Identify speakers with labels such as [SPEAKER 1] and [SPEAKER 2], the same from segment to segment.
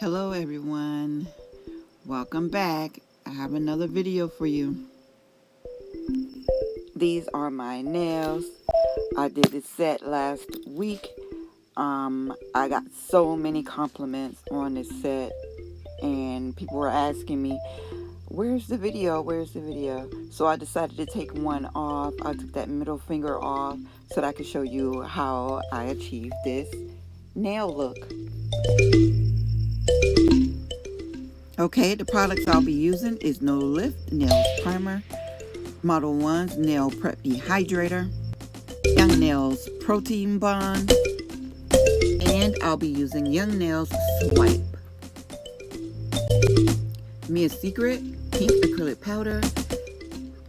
[SPEAKER 1] Hello everyone, welcome back. I have another video for you. These are my nails. I did this set last week. I got so many compliments on this set and people were asking me, where's the video? So I decided to take one off. I took that middle finger off so that I could show you how I achieved this nail look. Okay, the products I'll be using is No Lift Nails Primer, Modelones Nail Prep Dehydrator, Young Nails Protein Bond, and I'll be using Young Nails Swipe. Mia's Secret Pink Acrylic Powder,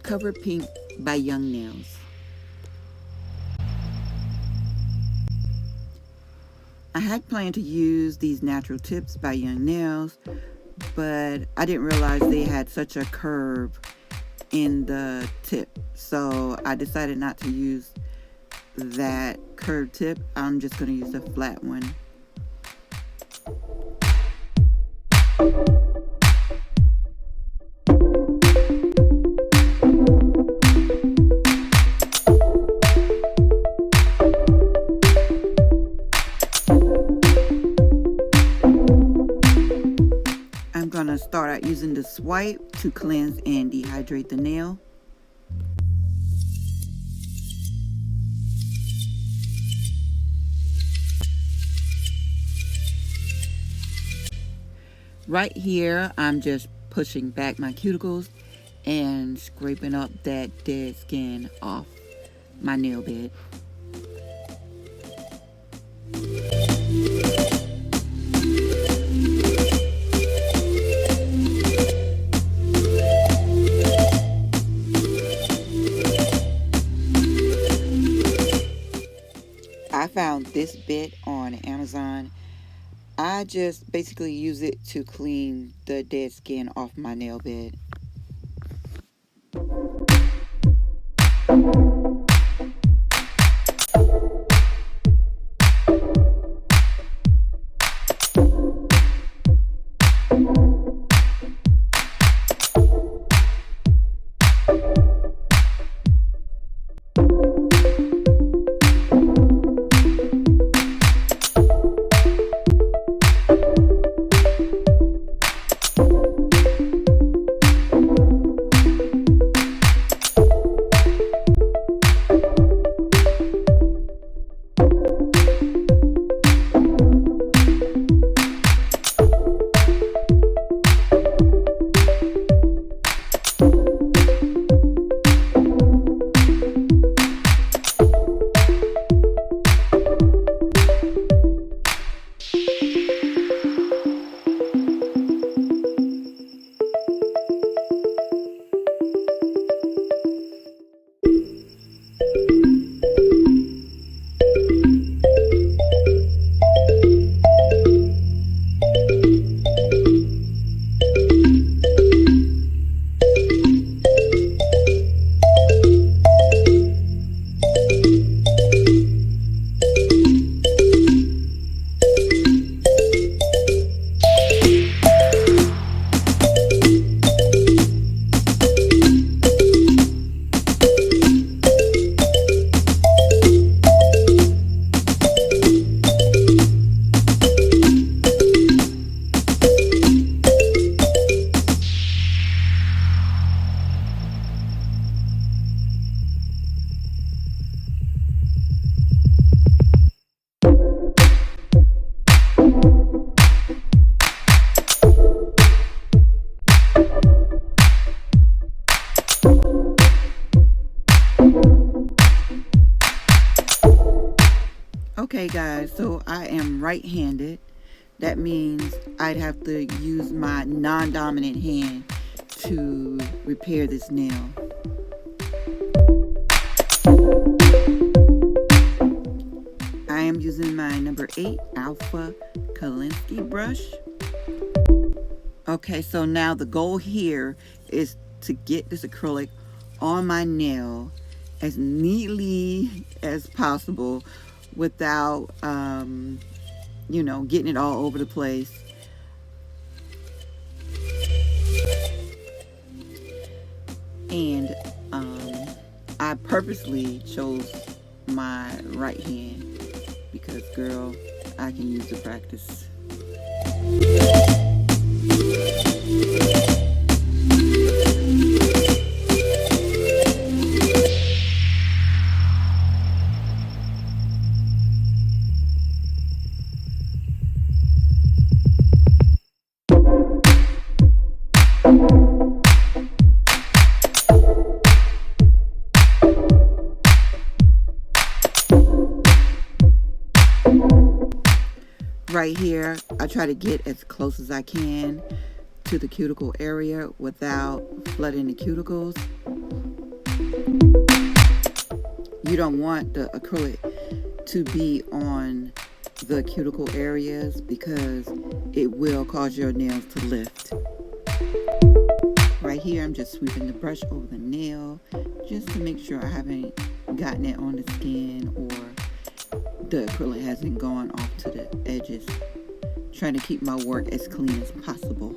[SPEAKER 1] Cover Pink by Young Nails. I had planned to use these natural tips by Young Nails, but I didn't realize they had such a curve in the tip, so I decided not to use that curved tip. I'm just going to use a flat one. I'm going to start out using the swipe to cleanse and dehydrate the nail. Right here, I'm just pushing back my cuticles and scraping up that dead skin off my nail bed. I found this bit on Amazon. I just basically use it to clean the dead skin off my nail bed. Okay guys, so I am right-handed. That means I'd have to use my non-dominant hand to repair this nail. I am using my number 8 Alpha Kalinsky brush. Okay, so now the goal here is to get this acrylic on my nail as neatly as possible without, you know, getting it all over the place. And I purposely chose my right hand because, girl, I can use the practice. Right here, I try to get as close as I can to the cuticle area without flooding the cuticles. You don't want the acrylic to be on the cuticle areas because it will cause your nails to lift. Right here, I'm just sweeping the brush over the nail just to make sure I haven't gotten it on the skin or the acrylic hasn't gone off to the edges. Trying to keep my work as clean as possible.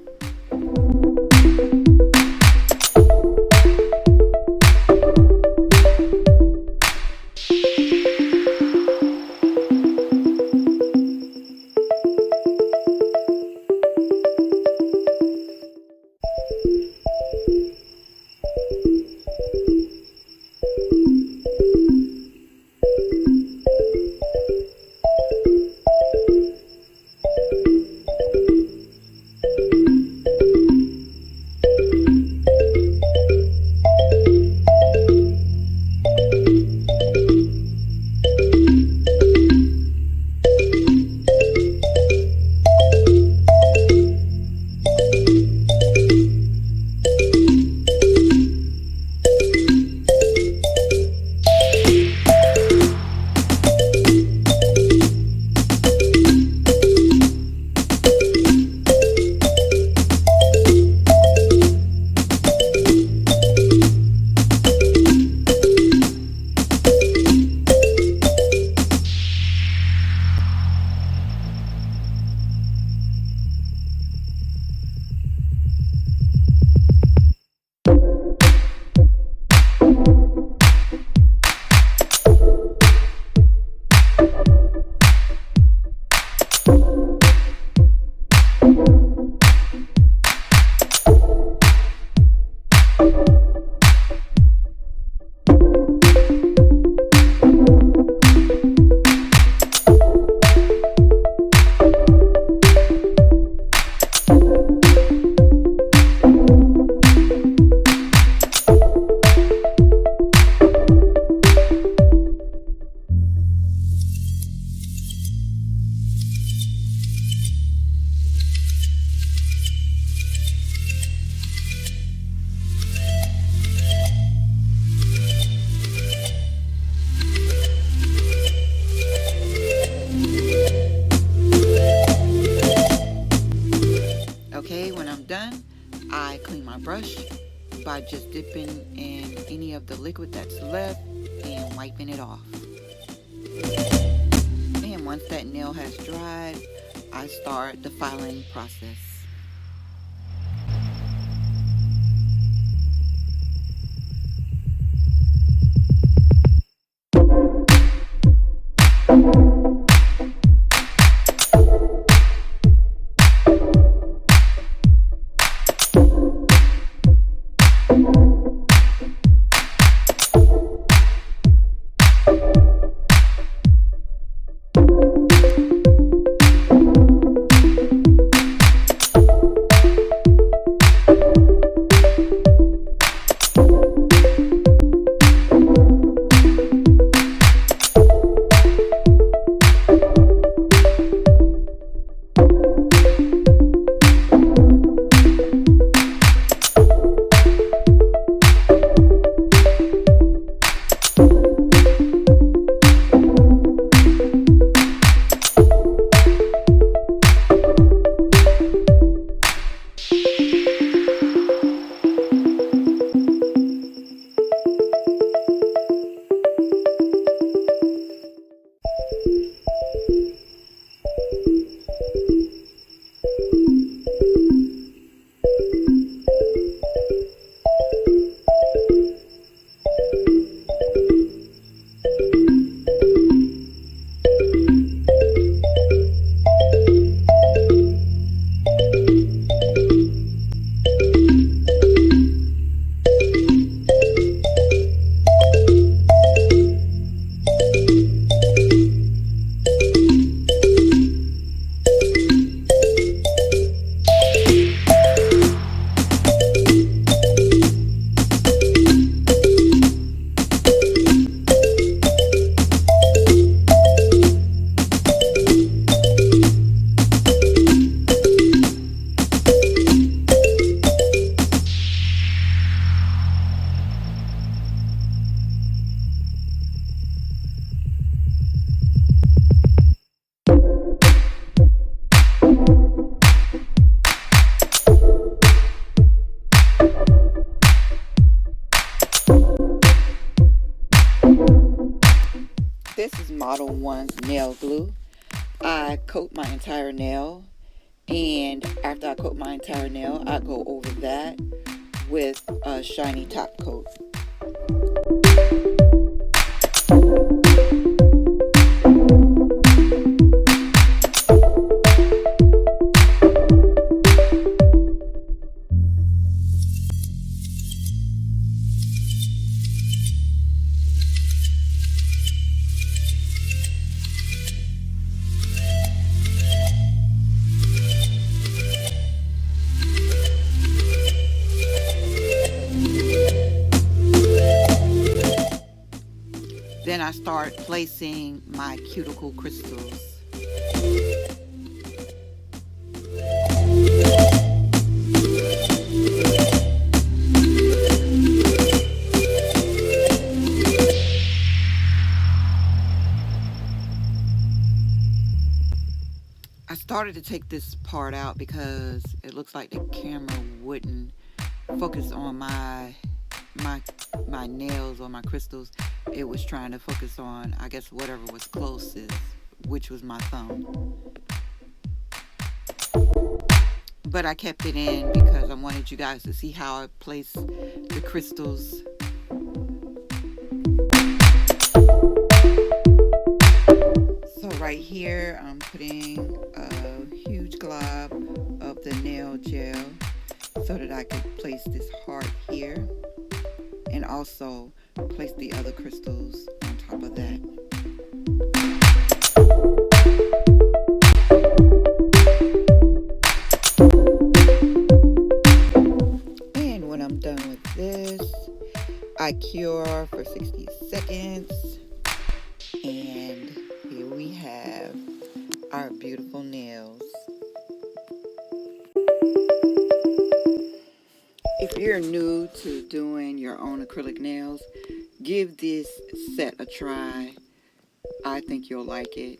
[SPEAKER 1] I clean my brush by just dipping in any of the liquid that's left and wiping it off. And once that nail has dried, I start the filing process. Modelones nail glue. I coat my entire nail, and after I coat my entire nail, I go over that with a shiny top coat. Then I start placing my cuticle crystals. I started to take this part out because it looks like the camera wouldn't focus on my nails or my crystals. It was trying to focus on, I guess, whatever was closest, which was my thumb. But I kept it in because I wanted you guys to see how I place the crystals. So right here, I'm putting a huge glob of the nail gel so that I could place this heart here, and also place the other crystals on top of that. And when I'm done with this, I cure for 60 seconds, and here we have our beautiful nails. If you're new to doing your own acrylic nails, give this set a try. I think you'll like it.